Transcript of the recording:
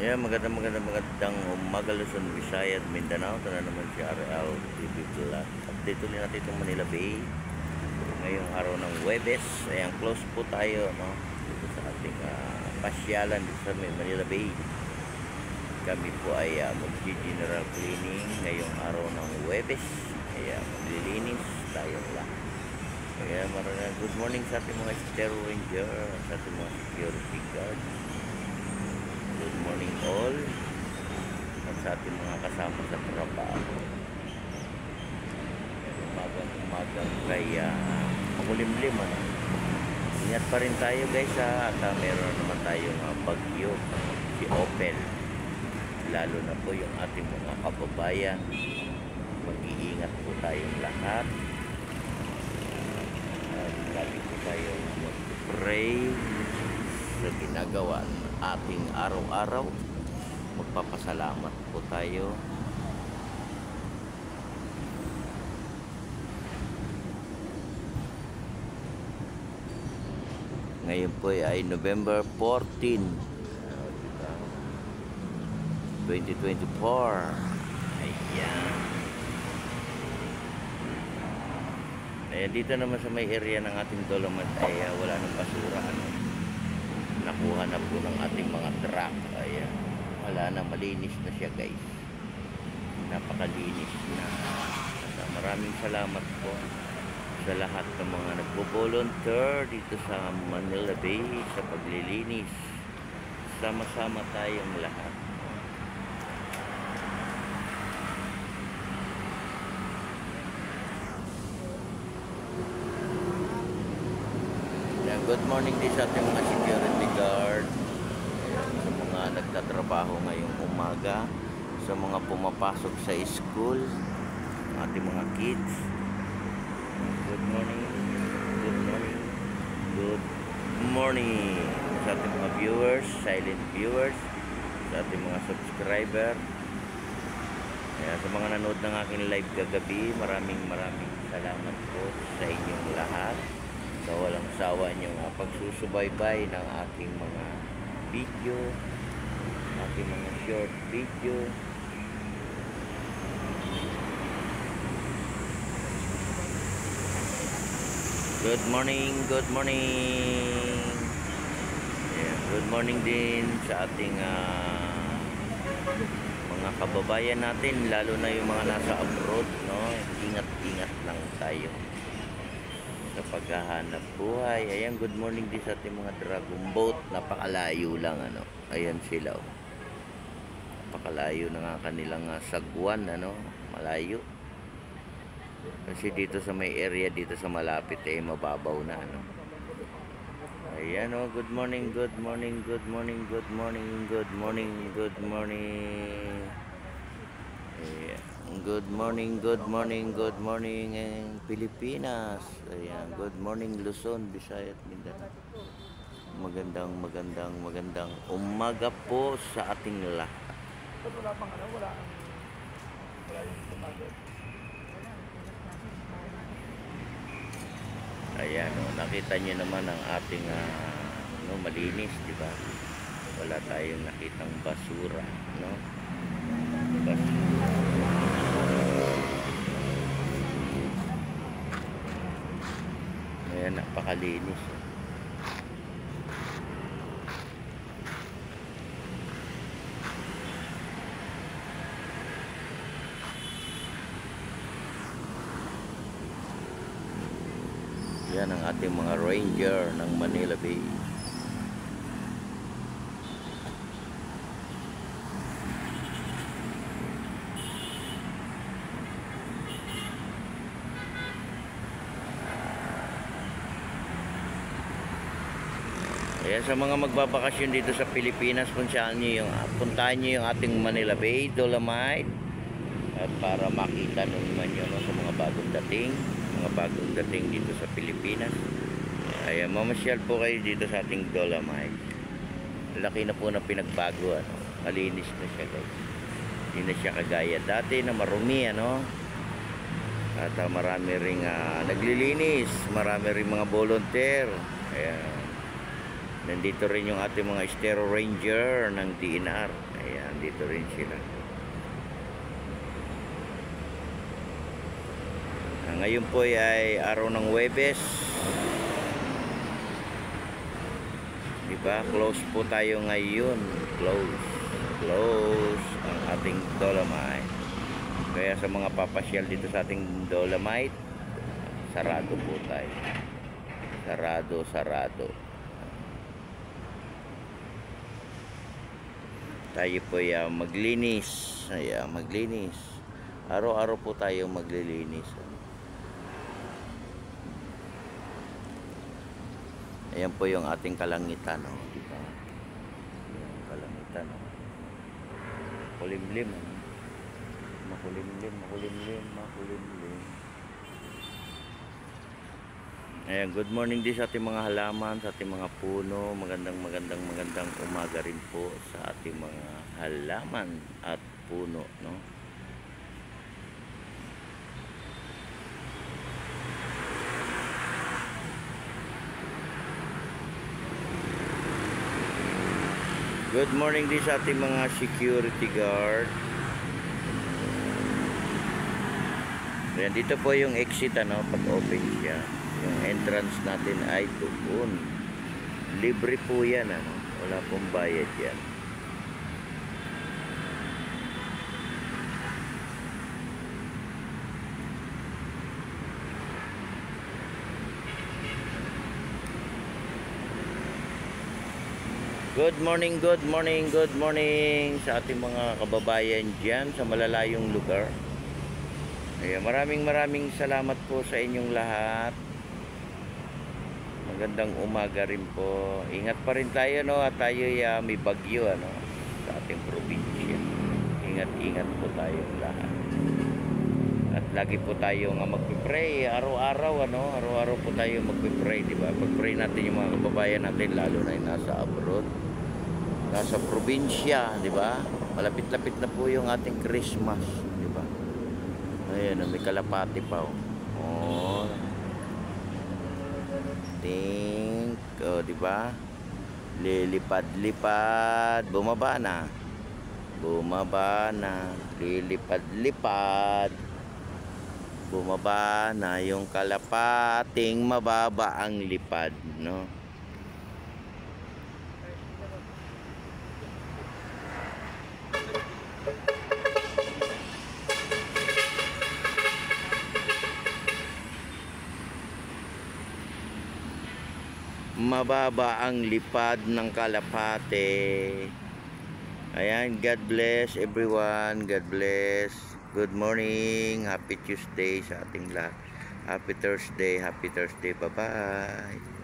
Yeah, magandang umaga Luzon, Visayas, Mindanao. Ito na naman si RL TV Vlog. Update ulit natin itong Manila Bay. Ngayong araw ng Huwebes. Ayan, close po tayo, no? Dito sa ating pasyalan dito sa Manila Bay. Kami po ay mag-general cleaning ngayong araw ng Huwebes. Ayan, maglilinis tayo lahat. Kaya maraming good morning sa ating mga Star Ranger, sa ating mga security guard. Good morning all. At sa ating mga kasama sa trabaho. Umagang kaya makulimlim, ano? Ingat pa rin tayo guys, at meron naman tayong bagyo, si Opel. Lalo na po yung ating mga kababayan. Mag-iingat po tayong lahat. Lagi po tayong mag-pray sa ginagawa ng ating araw-araw. Magpapasalamat po tayo. Ngayon po ay November 14, 2024. Ayan. Ayan, dito naman sa may area ng ating Dolomite ay wala nang basura, ano? Nakuha na po ng ating mga truck. Ayan, wala na, malinis na siya guys, napakalinis na. Maraming salamat po sa lahat ng mga nagbo-volunteer dito sa Manila Bay sa paglilinis. Sama-sama tayong lahat. Good morning din sa ating mga security guard, sa mga nagtatrabaho ngayong umaga, sa mga pumapasok sa school, ating mga kids. Good morning, good morning, good morning sa ating mga viewers, silent viewers, sa ating mga subscriber. Kaya sa mga nanood ng aking live kagabi, maraming salamat po sa inyong lahat. So walang sawa niyong pagsusubaybay ng aking mga video, aking mga short video. Good morning, good morning. Yeah, good morning din sa ating mga kababayan natin, lalo na yung mga nasa abroad, no? Ingat-ingat lang tayo sa paghahanap buhay. Ayan, good morning din sa ating mga dragon boat. Napakalayo lang, ano. Ayan sila, oh. Napakalayo na nga kanilang sagwan, ano. Malayo. Kasi dito sa may area, dito sa malapit, mababaw na, ano. Ayan, oh. Good morning, good morning, good morning, good morning, good morning, good morning. Ayan. Good morning, good morning, good morning Pilipinas. Ayan, good morning Luzon, Visayas, Mindanao. Magandang umaga po sa ating lahat. Wala pang ano, wala yung tumagot. Ayan, oh, nakita niyo naman ang ating malinis, di ba? Wala tayong nakitang basura, no? Basura. Ayan, napakalinis. Yan ang ating mga ranger ng Manila Bay. Ayan, sa mga magbabakasyon dito sa Pilipinas, puntahan nyo yung ating Manila Bay, Dolomite, at para makita naman nyo, no, sa mga bagong dating dito sa Pilipinas. Ayan, mamasyal po kayo dito sa ating Dolomite. Laki na po na pinagbago, ano. Malinis na siya guys. Hindi na siya kagaya dati na marumi, ano. At marami ring naglilinis, marami ring mga volunteer. Ayan. Nandito rin yung ating mga Estero Ranger ng DNR. Ayan, dito rin sila. Ngayon po ay araw ng Huwebes. Diba? Close po tayo ngayon. Close ang ating Dolomite. Kaya sa mga papasyal dito sa ating Dolomite, sarado po tayo. Sarado. Tayo po ay maglinis. Ayan, maglinis. Araw-araw po tayo maglilinis. Ayan po yung ating kalangitan, no? Diba? Yung kalangitan, no? Makulimlim. Ayan, good morning din sa ating mga halaman, sa ating mga puno. Magandang umaga rin po sa ating mga halaman at puno, no? Good morning din sa ating mga security guard. Ayan, dito po yung exit, ano, pag open siya. Yung entrance natin ay doon. Libre po yan, ano. Wala pong bayad yan. Good morning sa ating mga kababayan dyan sa malalayong lugar. Ayan, maraming salamat po sa inyong lahat. Magandang umaga rin po. Ingat pa rin tayo, no? At tayo may bagyo, ano, sa ating probinsya. Ingat po tayong lahat. At lagi po tayo nga magpipray araw-araw, ano? Araw-araw po tayo magpipray, di ba? Pag-pray natin yung mga kababayan natin, lalo na yung nasa abroad, nasa probinsya, di ba? Malapit-lapit na po yung ating Christmas, di ba? Ayan, may kalapati pa, oh. Oh, di ba? Lilipad-lipad, bumaba na. Lilipad-lipad. Bumaba na yung kalapating mababa ang lipad, no? Mababa ang lipad ng kalapate. Ayan, God bless everyone. God bless. Good morning. Happy Tuesday sa ating lahat. Happy Thursday. Bye-bye.